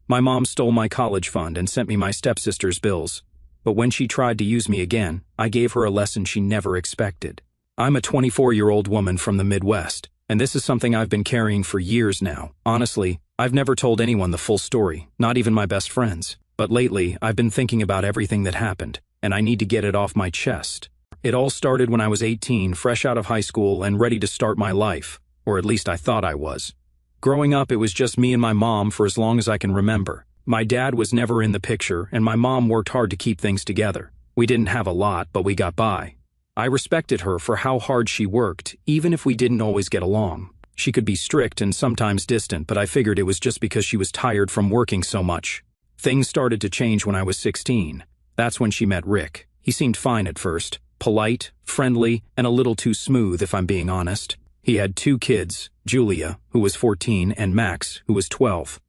My mom stole my college fund and sent me my stepsister's bills. But when she tried to use me again, I gave her a lesson she never expected. I'm a 24-year-old woman from the Midwest, and this is something I've been carrying for years now. Honestly, I've never told anyone the full story, not even my best friends. But lately, I've been thinking about everything that happened, and I need to get it off my chest. It all started when I was 18, fresh out of high school and ready to start my life, or at least I thought I was. Growing up, it was just me and my mom for as long as I can remember. My dad was never in the picture, and my mom worked hard to keep things together. We didn't have a lot, but we got by. I respected her for how hard she worked, even if we didn't always get along. She could be strict and sometimes distant, but I figured it was just because she was tired from working so much. Things started to change when I was 16. That's when she met Rick. He seemed fine at first. Polite, friendly, and a little too smooth if I'm being honest. He had 2 kids, Julia, who was 14, and Max, who was 12.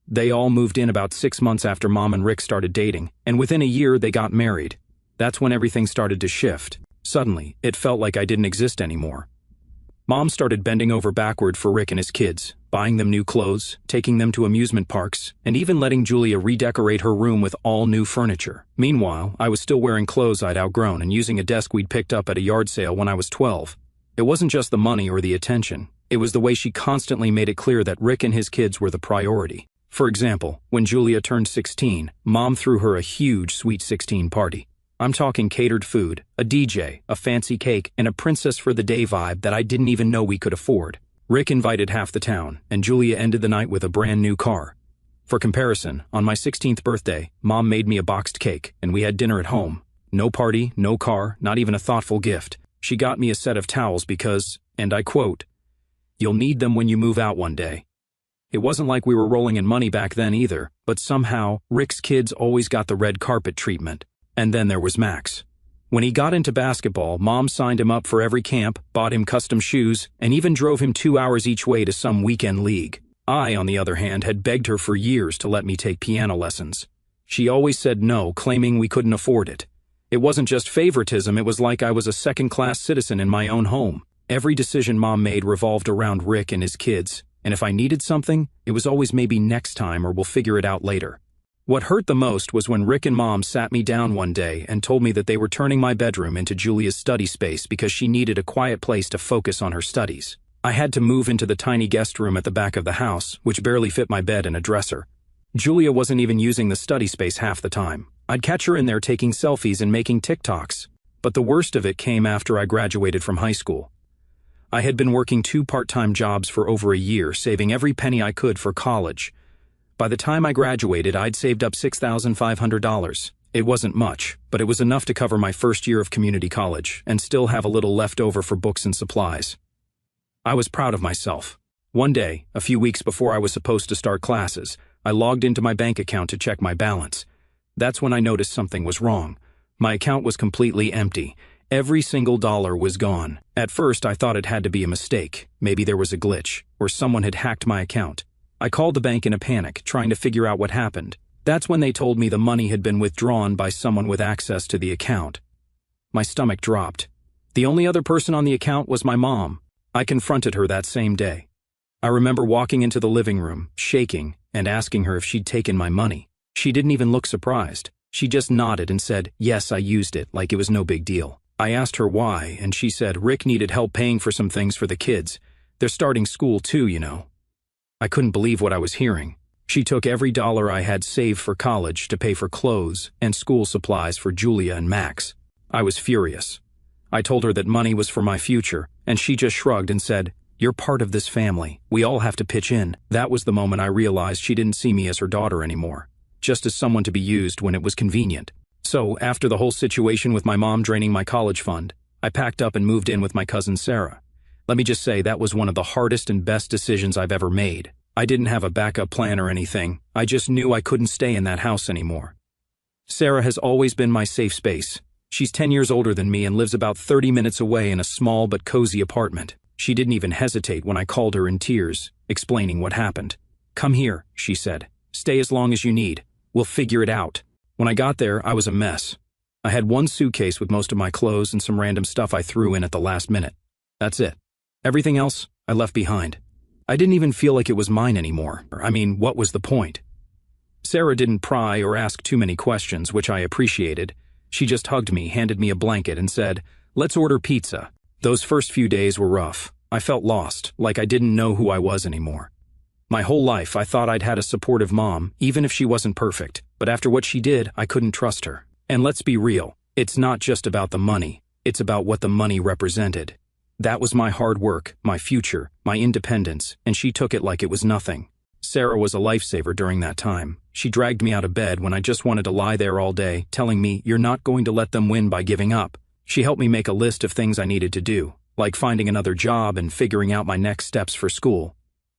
They all moved in about 6 months after Mom and Rick started dating, and within a year they got married. That's when everything started to shift. Suddenly, it felt like I didn't exist anymore. Mom started bending over backward for Rick and his kids, buying them new clothes, taking them to amusement parks, and even letting Julia redecorate her room with all new furniture. Meanwhile, I was still wearing clothes I'd outgrown and using a desk we'd picked up at a yard sale when I was 12. It wasn't just the money or the attention. It was the way she constantly made it clear that Rick and his kids were the priority. For example, when Julia turned 16, Mom threw her a huge Sweet 16 party. I'm talking catered food, a DJ, a fancy cake, and a princess for the day vibe that I didn't even know we could afford. Rick invited half the town, and Julia ended the night with a brand new car. For comparison, on my 16th birthday, Mom made me a boxed cake, and we had dinner at home. No party, no car, not even a thoughtful gift. She got me a set of towels because, and I quote, "You'll need them when you move out one day." It wasn't like we were rolling in money back then either, but somehow, Rick's kids always got the red carpet treatment. And then there was Max. When he got into basketball, Mom signed him up for every camp, bought him custom shoes, and even drove him 2 hours each way to some weekend league. I, on the other hand, had begged her for years to let me take piano lessons. She always said no, claiming we couldn't afford it. It wasn't just favoritism, it was like I was a second-class citizen in my own home. Every decision Mom made revolved around Rick and his kids, and if I needed something, it was always maybe next time or we'll figure it out later. What hurt the most was when Rick and Mom sat me down one day and told me that they were turning my bedroom into Julia's study space because she needed a quiet place to focus on her studies. I had to move into the tiny guest room at the back of the house, which barely fit my bed and a dresser. Julia wasn't even using the study space half the time. I'd catch her in there taking selfies and making TikToks. But the worst of it came after I graduated from high school. I had been working 2 part-time jobs for over a year, saving every penny I could for college. By the time I graduated, I'd saved up $6,500. It wasn't much, but it was enough to cover my first year of community college and still have a little left over for books and supplies. I was proud of myself. One day, a few weeks before I was supposed to start classes, I logged into my bank account to check my balance. That's when I noticed something was wrong. My account was completely empty. Every single dollar was gone. At first, I thought it had to be a mistake. Maybe there was a glitch, or someone had hacked my account. I called the bank in a panic, trying to figure out what happened. That's when they told me the money had been withdrawn by someone with access to the account. My stomach dropped. The only other person on the account was my mom. I confronted her that same day. I remember walking into the living room, shaking, and asking her if she'd taken my money. She didn't even look surprised. She just nodded and said, "Yes, I used it," like it was no big deal. I asked her why, and she said Rick needed help paying for some things for the kids. They're starting school too, you know. I couldn't believe what I was hearing. She took every dollar I had saved for college to pay for clothes and school supplies for Julia and Max. I was furious. I told her that money was for my future, and she just shrugged and said, "You're part of this family. We all have to pitch in." That was the moment I realized she didn't see me as her daughter anymore, just as someone to be used when it was convenient. So, after the whole situation with my mom draining my college fund, I packed up and moved in with my cousin Sarah. Let me just say that was one of the hardest and best decisions I've ever made. I didn't have a backup plan or anything. I just knew I couldn't stay in that house anymore. Sarah has always been my safe space. She's 10 years older than me and lives about 30 minutes away in a small but cozy apartment. She didn't even hesitate when I called her in tears, explaining what happened. "Come here," she said. "Stay as long as you need. We'll figure it out." When I got there, I was a mess. I had one suitcase with most of my clothes and some random stuff I threw in at the last minute. That's it. Everything else, I left behind. I didn't even feel like it was mine anymore. I mean, what was the point? Sarah didn't pry or ask too many questions, which I appreciated. She just hugged me, handed me a blanket, and said, "Let's order pizza." Those first few days were rough. I felt lost, like I didn't know who I was anymore. My whole life, I thought I'd had a supportive mom, even if she wasn't perfect. But after what she did, I couldn't trust her. And let's be real, it's not just about the money. It's about what the money represented. That was my hard work, my future, my independence, and she took it like it was nothing. Sarah was a lifesaver during that time. She dragged me out of bed when I just wanted to lie there all day, telling me, "You're not going to let them win by giving up." She helped me make a list of things I needed to do, like finding another job and figuring out my next steps for school.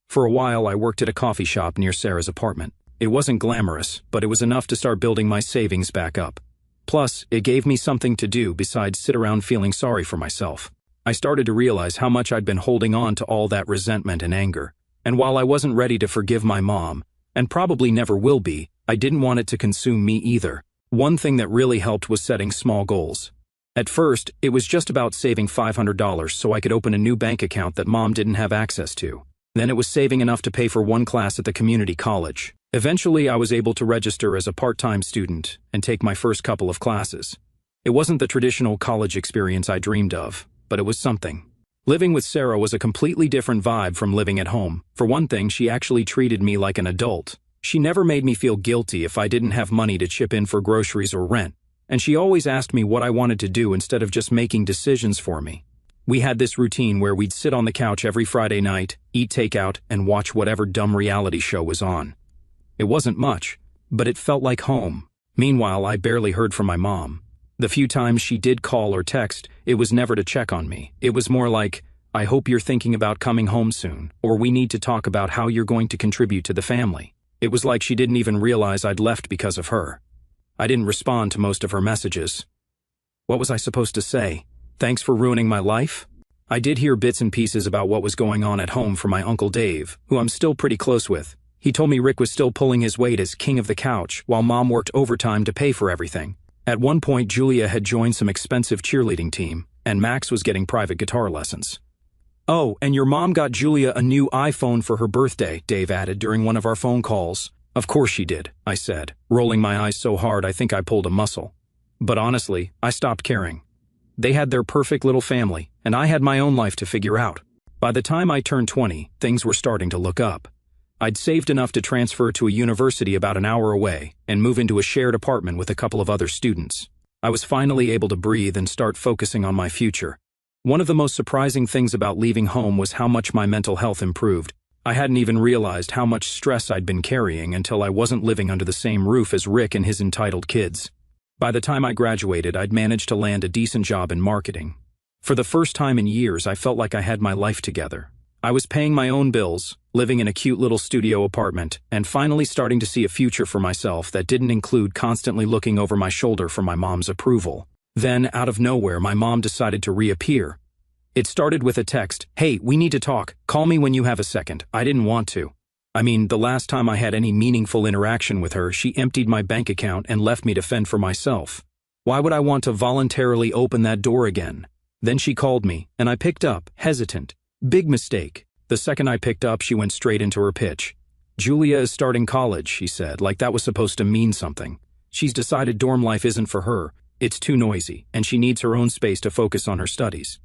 For a while, I worked at a coffee shop near Sarah's apartment. It wasn't glamorous, but it was enough to start building my savings back up. Plus, it gave me something to do besides sit around feeling sorry for myself. I started to realize how much I'd been holding on to all that resentment and anger. And while I wasn't ready to forgive my mom, and probably never will be, I didn't want it to consume me either. One thing that really helped was setting small goals. At first, it was just about saving $500 so I could open a new bank account that mom didn't have access to. Then it was saving enough to pay for one class at the community college. Eventually, I was able to register as a part-time student and take my first couple of classes. It wasn't the traditional college experience I dreamed of, but it was something. Living with Sarah was a completely different vibe from living at home. For one thing, she actually treated me like an adult. She never made me feel guilty if I didn't have money to chip in for groceries or rent, and she always asked me what I wanted to do instead of just making decisions for me. We had this routine where we'd sit on the couch every Friday night, eat takeout, and watch whatever dumb reality show was on. It wasn't much, but it felt like home. Meanwhile, I barely heard from my mom. The few times she did call or text, it was never to check on me. It was more like, "I hope you're thinking about coming home soon," or "We need to talk about how you're going to contribute to the family." It was like she didn't even realize I'd left because of her. I didn't respond to most of her messages. What was I supposed to say? Thanks for ruining my life? I did hear bits and pieces about what was going on at home from my Uncle Dave, who I'm still pretty close with. He told me Rick was still pulling his weight as king of the couch, while mom worked overtime to pay for everything. At one point, Julia had joined some expensive cheerleading team, and Max was getting private guitar lessons. "Oh, and your mom got Julia a new iPhone for her birthday," Dave added during one of our phone calls. "Of course she did," I said, rolling my eyes so hard I think I pulled a muscle. But honestly, I stopped caring. They had their perfect little family, and I had my own life to figure out. By the time I turned 20, things were starting to look up. I'd saved enough to transfer to a university about an hour away and move into a shared apartment with a couple of other students. I was finally able to breathe and start focusing on my future. One of the most surprising things about leaving home was how much my mental health improved. I hadn't even realized how much stress I'd been carrying until I wasn't living under the same roof as Rick and his entitled kids. By the time I graduated, I'd managed to land a decent job in marketing. For the first time in years, I felt like I had my life together. I was paying my own bills, living in a cute little studio apartment, and finally starting to see a future for myself that didn't include constantly looking over my shoulder for my mom's approval. Then, out of nowhere, my mom decided to reappear. It started with a text, "Hey, we need to talk. Call me when you have a second." I didn't want to. I mean, the last time I had any meaningful interaction with her, she emptied my bank account and left me to fend for myself. Why would I want to voluntarily open that door again? Then she called me, and I picked up, hesitant. Big mistake. The second I picked up, she went straight into her pitch. "Julia is starting college," she said, like that was supposed to mean something. "She's decided dorm life isn't for her. It's too noisy, and she needs her own space to focus on her studies."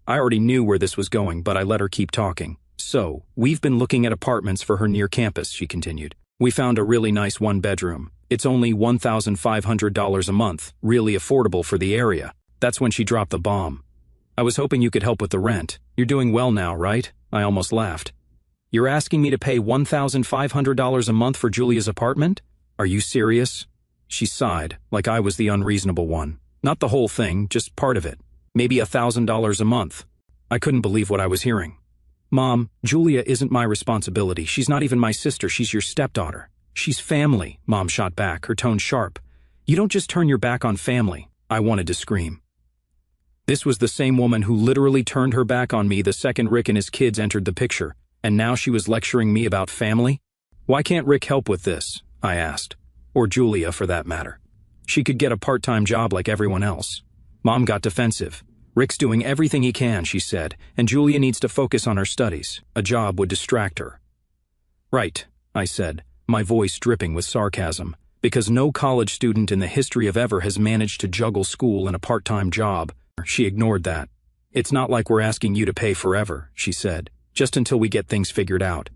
I already knew where this was going, but I let her keep talking. "So, we've been looking at apartments for her near campus," she continued. "We found a really nice one-bedroom. It's only $1,500 a month, really affordable for the area." That's when she dropped the bomb. "I was hoping you could help with the rent. You're doing well now, right?" I almost laughed. "You're asking me to pay $1,500 a month for Julia's apartment? Are you serious?" She sighed, like I was the unreasonable one. "Not the whole thing, just part of it. Maybe $1,000 a month." I couldn't believe what I was hearing. "Mom, Julia isn't my responsibility. She's not even my sister. She's your stepdaughter." "She's family," Mom shot back, her tone sharp. "You don't just turn your back on family." I wanted to scream. This was the same woman who literally turned her back on me the second Rick and his kids entered the picture, and now she was lecturing me about family? "Why can't Rick help with this?" I asked. Or Julia, for that matter. She could get a part-time job like everyone else. Mom got defensive. "Rick's doing everything he can," she said, "and Julia needs to focus on her studies. A job would distract her." "Right," I said. my voice dripping with sarcasm, because no college student in the history of ever has managed to juggle school and a part-time job. She ignored that. It's not like we're asking you to pay forever, she said, just until we get things figured out.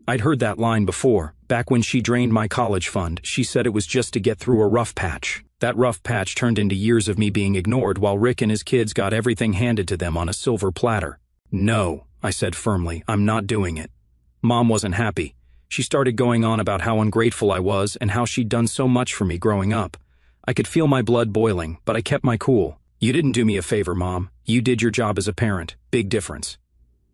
I'd heard that line before, back when she drained my college fund. She said it was just to get through a rough patch. That rough patch turned into years of me being ignored while Rick and his kids got everything handed to them on a silver platter. No, I said firmly, I'm not doing it. Mom wasn't happy. She started going on about how ungrateful I was and how she'd done so much for me growing up. I could feel my blood boiling, but I kept my cool. You didn't do me a favor, Mom. You did your job as a parent. Big difference.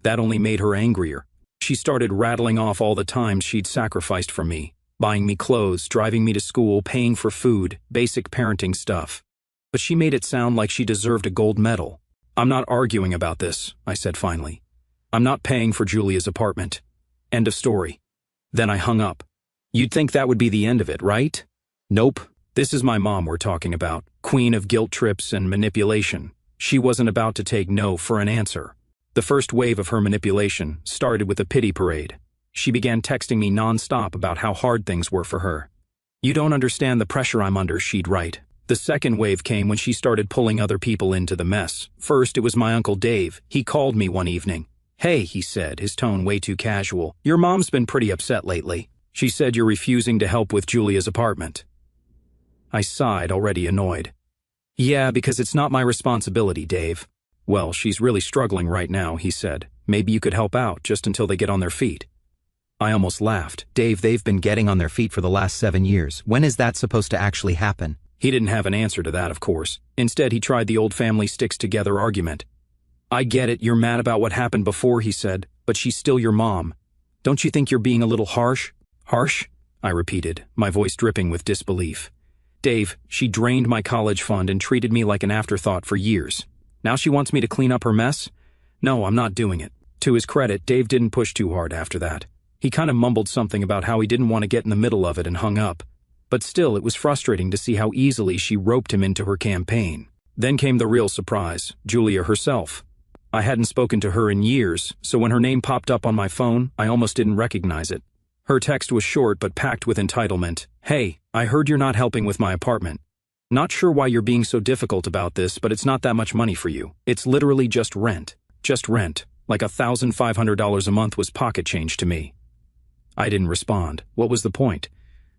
That only made her angrier. She started rattling off all the times she'd sacrificed for me, buying me clothes, driving me to school, paying for food, basic parenting stuff. But she made it sound like she deserved a gold medal. I'm not arguing about this, I said finally. I'm not paying for Julia's apartment. End of story. Then I hung up. You'd think that would be the end of it, right? Nope. This is my mom we're talking about, queen of guilt trips and manipulation. She wasn't about to take no for an answer. The first wave of her manipulation started with a pity parade. She began texting me nonstop about how hard things were for her. You don't understand the pressure I'm under, she'd write. The second wave came when she started pulling other people into the mess. First, it was my Uncle Dave. He called me one evening. Hey, he said, his tone way too casual. Your mom's been pretty upset lately. She said you're refusing to help with Julia's apartment. I sighed, already annoyed. Yeah, because it's not my responsibility, Dave. Well, she's really struggling right now, he said. Maybe you could help out, just until they get on their feet. I almost laughed. Dave, they've been getting on their feet for the last 7 years. When is that supposed to actually happen? He didn't have an answer to that, of course. Instead, he tried the old family sticks together argument. I get it, you're mad about what happened before, he said, but she's still your mom. Don't you think you're being a little harsh? Harsh? I repeated, my voice dripping with disbelief. Dave, she drained my college fund and treated me like an afterthought for years. Now she wants me to clean up her mess? No, I'm not doing it. To his credit, Dave didn't push too hard after that. He kind of mumbled something about how he didn't want to get in the middle of it and hung up. But still, it was frustrating to see how easily she roped him into her campaign. Then came the real surprise, Julia herself. I hadn't spoken to her in years, so when her name popped up on my phone, I almost didn't recognize it. Her text was short but packed with entitlement. Hey, I heard you're not helping with my apartment. Not sure why you're being so difficult about this, but it's not that much money for you. It's literally just rent. Just rent. Like $1,500 a month was pocket change to me. I didn't respond. What was the point?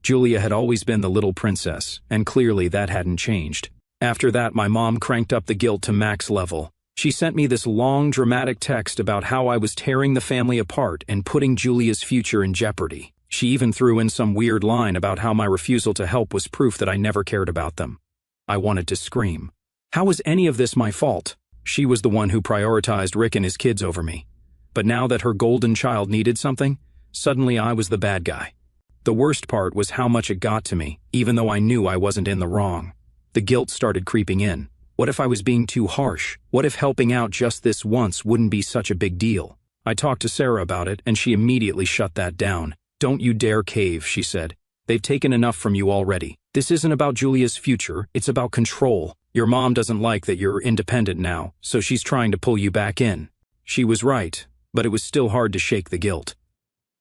Julia had always been the little princess, and clearly that hadn't changed. After that, my mom cranked up the guilt to max level. She sent me this long, dramatic text about how I was tearing the family apart and putting Julia's future in jeopardy. She even threw in some weird line about how my refusal to help was proof that I never cared about them. I wanted to scream. How was any of this my fault? She was the one who prioritized Rick and his kids over me. But now that her golden child needed something, suddenly I was the bad guy. The worst part was how much it got to me, even though I knew I wasn't in the wrong. The guilt started creeping in. What if I was being too harsh? What if helping out just this once wouldn't be such a big deal? I talked to Sarah about it, and she immediately shut that down. Don't you dare cave, she said. They've taken enough from you already. This isn't about Julia's future, it's about control. Your mom doesn't like that you're independent now, so she's trying to pull you back in. She was right, but it was still hard to shake the guilt.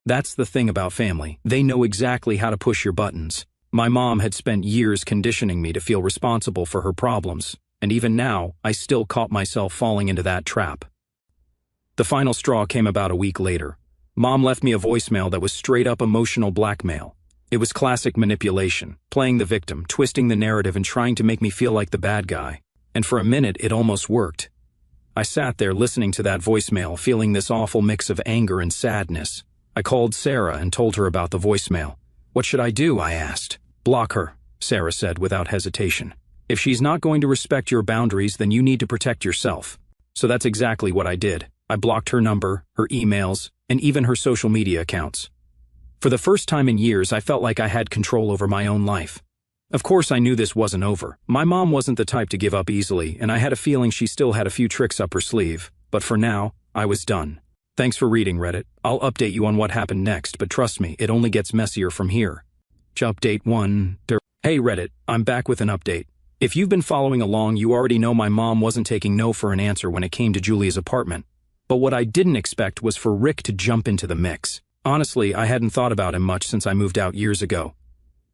That's the thing about family. They know exactly how to push your buttons. My mom had spent years conditioning me to feel responsible for her problems, and even now, I still caught myself falling into that trap. The final straw came about a week later. Mom left me a voicemail that was straight-up emotional blackmail. It was classic manipulation, playing the victim, twisting the narrative and trying to make me feel like the bad guy. And for a minute, it almost worked. I sat there listening to that voicemail, feeling this awful mix of anger and sadness. I called Sarah and told her about the voicemail. What should I do? I asked. Block her, Sarah said without hesitation. If she's not going to respect your boundaries, then you need to protect yourself. So that's exactly what I did. I blocked her number, her emails, and even her social media accounts. For the first time in years, I felt like I had control over my own life. Of course, I knew this wasn't over. My mom wasn't the type to give up easily, and I had a feeling she still had a few tricks up her sleeve. But for now, I was done. Thanks for reading, Reddit. I'll update you on what happened next, but trust me, it only gets messier from here. Update 1. Hey Reddit, I'm back with an update. If you've been following along, you already know my mom wasn't taking no for an answer when it came to Julia's apartment. But what I didn't expect was for Rick to jump into the mix. Honestly, I hadn't thought about him much since I moved out years ago.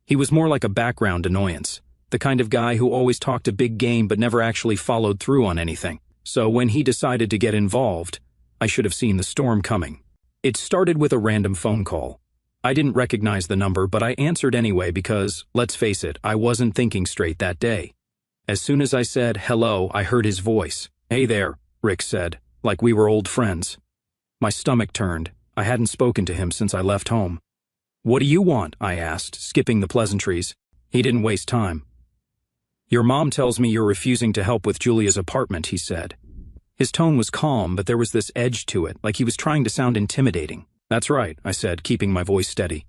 He was more like a background annoyance, the kind of guy who always talked a big game but never actually followed through on anything. So when he decided to get involved, I should have seen the storm coming. It started with a random phone call. I didn't recognize the number, but I answered anyway because, let's face it, I wasn't thinking straight that day. As soon as I said hello, I heard his voice. "Hey there," Rick said, like we were old friends. My stomach turned. I hadn't spoken to him since I left home. "What do you want?" I asked, skipping the pleasantries. He didn't waste time. "Your mom tells me you're refusing to help with Julia's apartment," he said. His tone was calm, but there was this edge to it, like he was trying to sound intimidating. "That's right," I said, keeping my voice steady.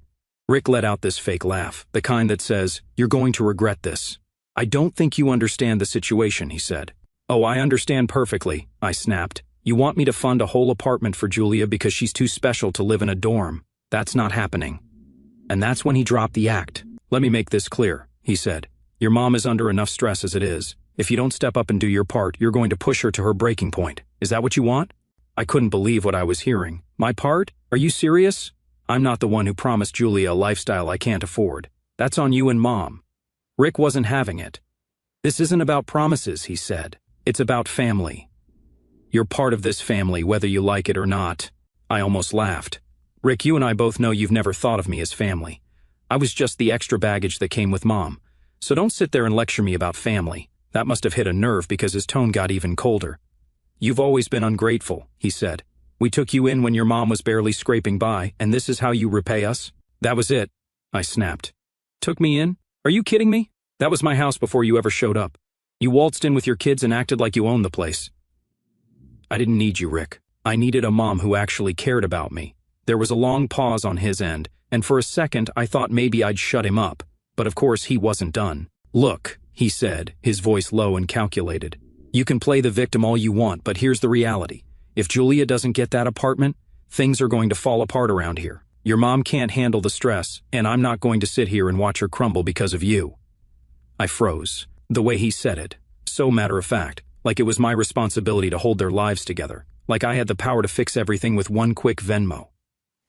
Rick let out this fake laugh, the kind that says, "You're going to regret this." "I don't think you understand the situation," he said. "Oh, I understand perfectly," I snapped. "You want me to fund a whole apartment for Julia because she's too special to live in a dorm. That's not happening." And that's when he dropped the act. "Let me make this clear," he said. "Your mom is under enough stress as it is. If you don't step up and do your part, you're going to push her to her breaking point. Is that what you want?" I couldn't believe what I was hearing. "My part? Are you serious? I'm not the one who promised Julia a lifestyle I can't afford. That's on you and Mom." Rick wasn't having it. "This isn't about promises," he said. "It's about family. You're part of this family, whether you like it or not." I almost laughed. "Rick, you and I both know you've never thought of me as family. I was just the extra baggage that came with Mom. So don't sit there and lecture me about family." That must have hit a nerve because his tone got even colder. "You've always been ungrateful," he said. "We took you in when your mom was barely scraping by, and this is how you repay us?" "That was it," I snapped. "Took me in? Are you kidding me? That was my house before you ever showed up. You waltzed in with your kids and acted like you owned the place." "I didn't need you, Rick. I needed a mom who actually cared about me." There was a long pause on his end, and for a second I thought maybe I'd shut him up, but of course he wasn't done. "Look," he said, his voice low and calculated. "You can play the victim all you want, but here's the reality. If Julia doesn't get that apartment, things are going to fall apart around here. Your mom can't handle the stress, and I'm not going to sit here and watch her crumble because of you." I froze. The way he said it, so matter-of-fact, like it was my responsibility to hold their lives together, like I had the power to fix everything with one quick Venmo.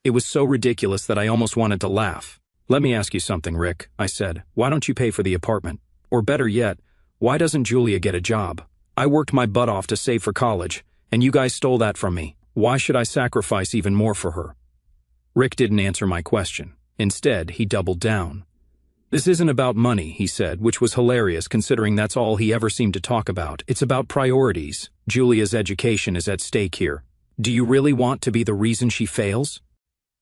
It was so ridiculous that I almost wanted to laugh. "Let me ask you something, Rick," I said. "Why don't you pay for the apartment? Or better yet, why doesn't Julia get a job? I worked my butt off to save for college, and you guys stole that from me. Why should I sacrifice even more for her?" Rick didn't answer my question. Instead, he doubled down. "This isn't about money," he said, which was hilarious considering that's all he ever seemed to talk about. "It's about priorities. Julia's education is at stake here. Do you really want to be the reason she fails?"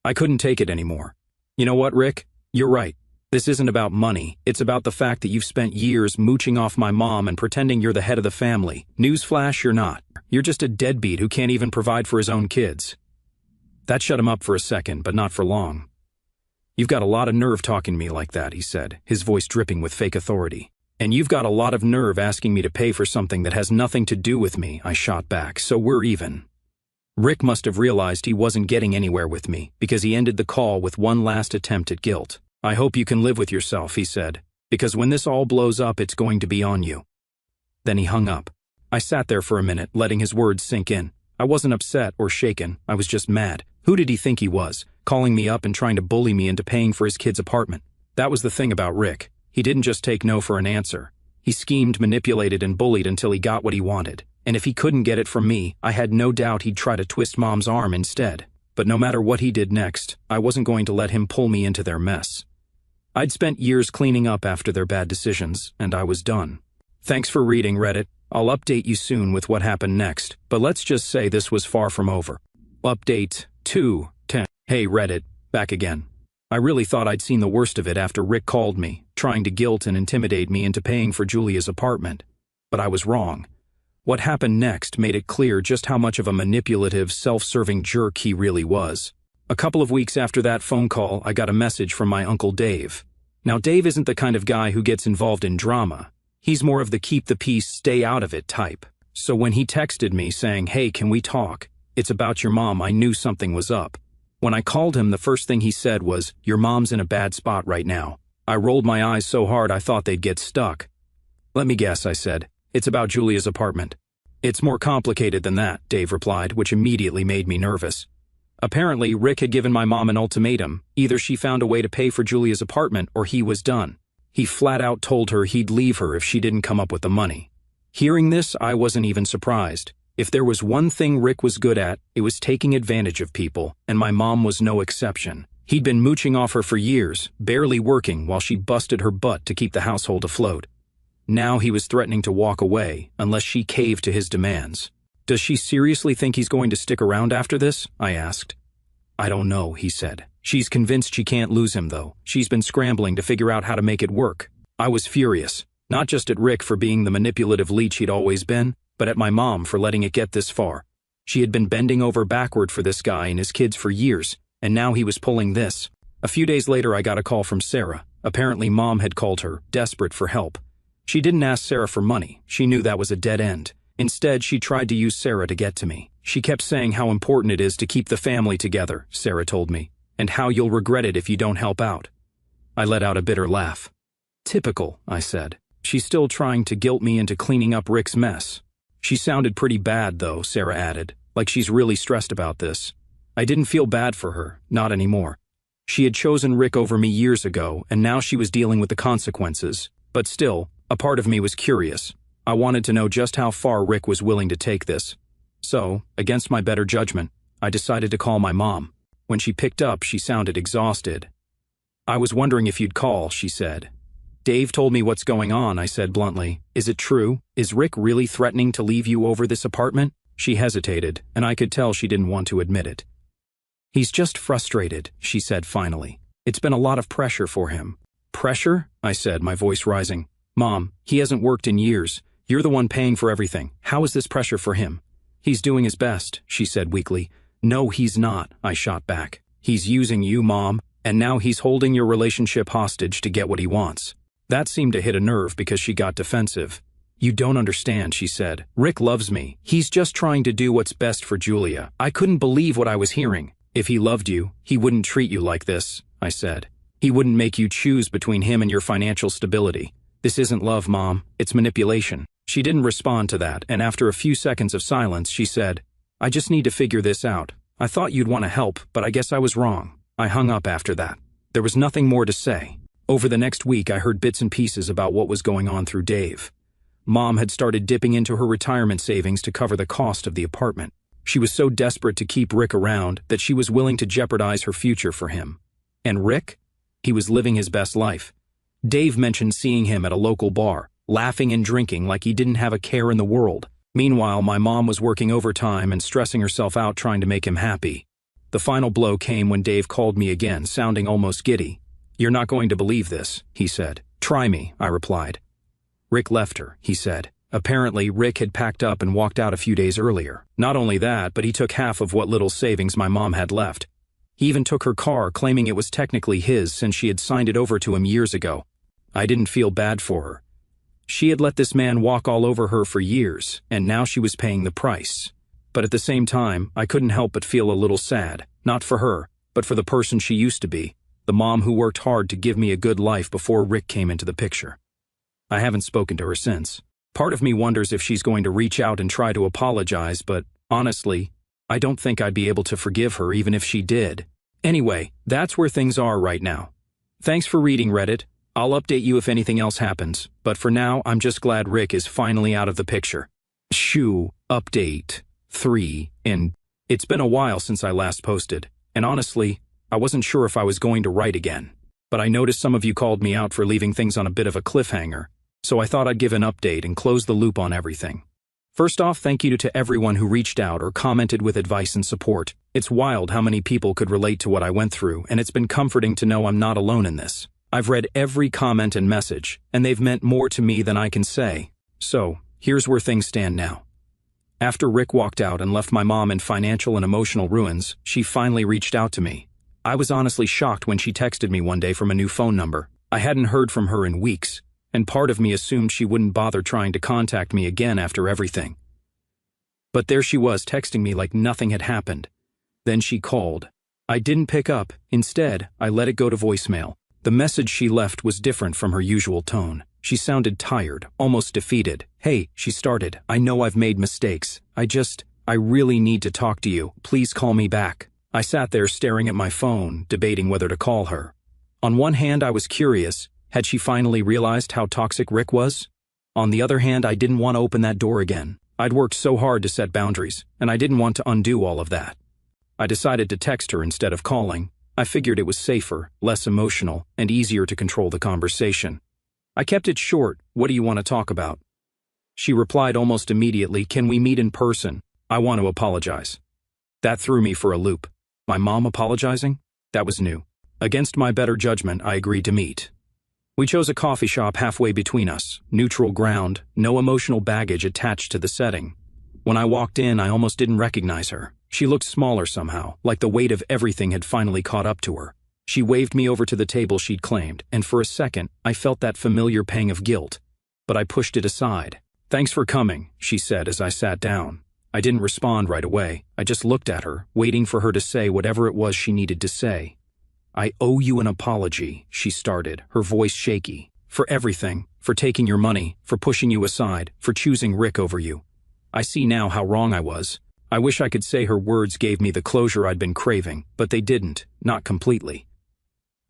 I couldn't take it anymore. "You know what, Rick? You're right. This isn't about money. It's about the fact that you've spent years mooching off my mom and pretending you're the head of the family. Newsflash, you're not. You're just a deadbeat who can't even provide for his own kids." That shut him up for a second, but not for long. "You've got a lot of nerve talking to me like that," he said, his voice dripping with fake authority. "And you've got a lot of nerve asking me to pay for something that has nothing to do with me," I shot back, "so we're even." Rick must have realized he wasn't getting anywhere with me, because he ended the call with one last attempt at guilt. "I hope you can live with yourself," he said, "because when this all blows up, it's going to be on you." Then he hung up. I sat there for a minute, letting his words sink in. I wasn't upset or shaken, I was just mad. Who did he think he was, calling me up and trying to bully me into paying for his kid's apartment? That was the thing about Rick. He didn't just take no for an answer. He schemed, manipulated, and bullied until he got what he wanted. And if he couldn't get it from me, I had no doubt he'd try to twist Mom's arm instead. But no matter what he did next, I wasn't going to let him pull me into their mess. I'd spent years cleaning up after their bad decisions, and I was done. Thanks for reading, Reddit. I'll update you soon with what happened next, but let's just say this was far from over. Update 2:10. Hey Reddit, back again. I really thought I'd seen the worst of it after Rick called me, trying to guilt and intimidate me into paying for Julia's apartment. But I was wrong. What happened next made it clear just how much of a manipulative, self-serving jerk he really was. A couple of weeks after that phone call, I got a message from my Uncle Dave. Now, Dave isn't the kind of guy who gets involved in drama. He's more of the keep the peace, stay out of it type. So when he texted me saying, "Hey, can we talk? It's about your mom," I knew something was up. When I called him, the first thing he said was, "Your mom's in a bad spot right now." I rolled my eyes so hard I thought they'd get stuck. "Let me guess," I said. "It's about Julia's apartment." "It's more complicated than that," Dave replied, which immediately made me nervous. Apparently, Rick had given my mom an ultimatum. Either she found a way to pay for Julia's apartment or he was done. He flat out told her he'd leave her if she didn't come up with the money. Hearing this, I wasn't even surprised. If there was one thing Rick was good at, it was taking advantage of people, and my mom was no exception. He'd been mooching off her for years, barely working while she busted her butt to keep the household afloat. Now he was threatening to walk away unless she caved to his demands. Does she seriously think he's going to stick around after this? I asked. I don't know, he said. She's convinced she can't lose him, though. She's been scrambling to figure out how to make it work. I was furious, not just at Rick for being the manipulative leech he'd always been, but at my mom for letting it get this far. She had been bending over backward for this guy and his kids for years, and now he was pulling this. A few days later, I got a call from Sarah. Apparently, Mom had called her, desperate for help. She didn't ask Sarah for money. She knew that was a dead end. Instead, she tried to use Sarah to get to me. She kept saying how important it is to keep the family together, Sarah told me, and how you'll regret it if you don't help out. I let out a bitter laugh. Typical, I said. She's still trying to guilt me into cleaning up Rick's mess. She sounded pretty bad, though, Sarah added, like she's really stressed about this. I didn't feel bad for her, not anymore. She had chosen Rick over me years ago, and now she was dealing with the consequences. But still, a part of me was curious. I wanted to know just how far Rick was willing to take this. So, against my better judgment, I decided to call my mom. When she picked up, she sounded exhausted. I was wondering if you'd call, she said. Dave told me what's going on, I said bluntly. Is it true? Is Rick really threatening to leave you over this apartment? She hesitated, and I could tell she didn't want to admit it. He's just frustrated, she said finally. It's been a lot of pressure for him. Pressure? I said, my voice rising. Mom, he hasn't worked in years. You're the one paying for everything. How is this pressure for him? He's doing his best, she said weakly. No, he's not, I shot back. He's using you, Mom, and now he's holding your relationship hostage to get what he wants. That seemed to hit a nerve because she got defensive. You don't understand, she said. Rick loves me. He's just trying to do what's best for Julia. I couldn't believe what I was hearing. If he loved you, he wouldn't treat you like this, I said. He wouldn't make you choose between him and your financial stability. This isn't love, Mom. It's manipulation. She didn't respond to that, and after a few seconds of silence, she said, I just need to figure this out. I thought you'd want to help, but I guess I was wrong. I hung up after that. There was nothing more to say. Over the next week, I heard bits and pieces about what was going on through Dave. Mom had started dipping into her retirement savings to cover the cost of the apartment. She was so desperate to keep Rick around that she was willing to jeopardize her future for him. And Rick? He was living his best life. Dave mentioned seeing him at a local bar, laughing and drinking like he didn't have a care in the world. Meanwhile, my mom was working overtime and stressing herself out trying to make him happy. The final blow came when Dave called me again, sounding almost giddy. You're not going to believe this, he said. Try me, I replied. Rick left her, he said. Apparently, Rick had packed up and walked out a few days earlier. Not only that, but he took half of what little savings my mom had left. He even took her car, claiming it was technically his since she had signed it over to him years ago. I didn't feel bad for her. She had let this man walk all over her for years, and now she was paying the price. But at the same time, I couldn't help but feel a little sad, not for her, but for the person she used to be, the mom who worked hard to give me a good life before Rick came into the picture. I haven't spoken to her since. Part of me wonders if she's going to reach out and try to apologize, but honestly, I don't think I'd be able to forgive her even if she did. Anyway, that's where things are right now. Thanks for reading, Reddit. I'll update you if anything else happens, but for now, I'm just glad Rick is finally out of the picture. Shoo, update 3, and it's been a while since I last posted, and honestly, I wasn't sure if I was going to write again. But I noticed some of you called me out for leaving things on a bit of a cliffhanger, so I thought I'd give an update and close the loop on everything. First off, thank you to everyone who reached out or commented with advice and support. It's wild how many people could relate to what I went through, and it's been comforting to know I'm not alone in this. I've read every comment and message, and they've meant more to me than I can say. So, here's where things stand now. After Rick walked out and left my mom in financial and emotional ruins, she finally reached out to me. I was honestly shocked when she texted me one day from a new phone number. I hadn't heard from her in weeks, and part of me assumed she wouldn't bother trying to contact me again after everything. But there she was texting me like nothing had happened. Then she called. I didn't pick up. Instead, I let it go to voicemail. The message she left was different from her usual tone. She sounded tired, almost defeated. Hey, she started. I know I've made mistakes. I really need to talk to you. Please call me back. I sat there staring at my phone, debating whether to call her. On one hand, I was curious. Had she finally realized how toxic Rick was? On the other hand, I didn't want to open that door again. I'd worked so hard to set boundaries, and I didn't want to undo all of that. I decided to text her instead of calling. I figured it was safer, less emotional, and easier to control the conversation. I kept it short. What do you want to talk about? She replied almost immediately, can we meet in person? I want to apologize. That threw me for a loop. My mom apologizing? That was new. Against my better judgment, I agreed to meet. We chose a coffee shop halfway between us, neutral ground, no emotional baggage attached to the setting. When I walked in, I almost didn't recognize her. She looked smaller somehow, like the weight of everything had finally caught up to her. She waved me over to the table she'd claimed, and for a second, I felt that familiar pang of guilt. But I pushed it aside. Thanks for coming, she said as I sat down. I didn't respond right away. I just looked at her, waiting for her to say whatever it was she needed to say. I owe you an apology, she started, her voice shaky. For everything, for taking your money, for pushing you aside, for choosing Rick over you. I see now how wrong I was. I wish I could say her words gave me the closure I'd been craving, but they didn't, not completely.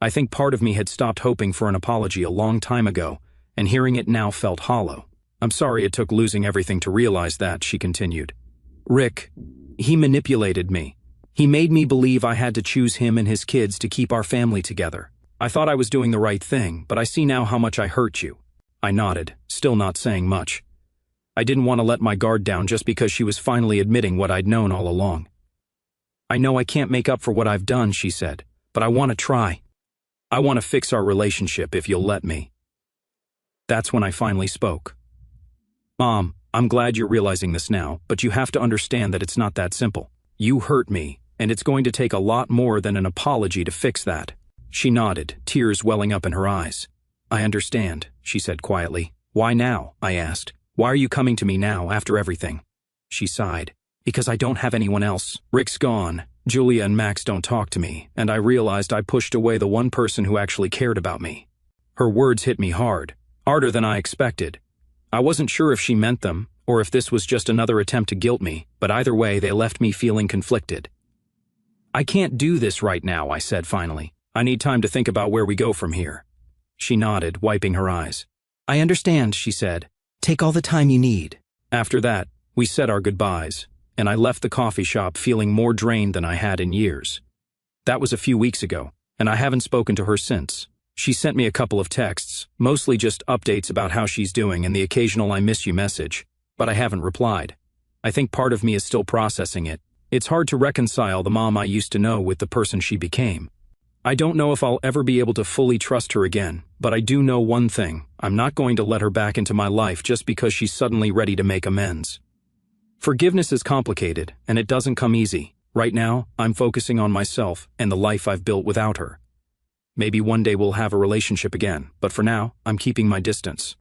I think part of me had stopped hoping for an apology a long time ago, and hearing it now felt hollow. I'm sorry it took losing everything to realize that, she continued. Rick, he manipulated me. He made me believe I had to choose him and his kids to keep our family together. I thought I was doing the right thing, but I see now how much I hurt you. I nodded, still not saying much. I didn't want to let my guard down just because she was finally admitting what I'd known all along. I know I can't make up for what I've done, she said, but I want to try. I want to fix our relationship if you'll let me. That's when I finally spoke. Mom, I'm glad you're realizing this now, but you have to understand that it's not that simple. You hurt me, and it's going to take a lot more than an apology to fix that. She nodded, tears welling up in her eyes. I understand, she said quietly. Why now? I asked. Why are you coming to me now, after everything? She sighed. Because I don't have anyone else. Rick's gone. Julia and Max don't talk to me, and I realized I pushed away the one person who actually cared about me. Her words hit me hard, harder than I expected. I wasn't sure if she meant them, or if this was just another attempt to guilt me, but either way, they left me feeling conflicted. I can't do this right now, I said finally. I need time to think about where we go from here. She nodded, wiping her eyes. I understand, she said. Take all the time you need. After that, we said our goodbyes, and I left the coffee shop feeling more drained than I had in years. That was a few weeks ago, and I haven't spoken to her since. She sent me a couple of texts, mostly just updates about how she's doing and the occasional I miss you message, but I haven't replied. I think part of me is still processing it. It's hard to reconcile the mom I used to know with the person she became. I don't know if I'll ever be able to fully trust her again, but I do know one thing. I'm not going to let her back into my life just because she's suddenly ready to make amends. Forgiveness is complicated, and it doesn't come easy. Right now, I'm focusing on myself and the life I've built without her. Maybe one day we'll have a relationship again, but for now, I'm keeping my distance.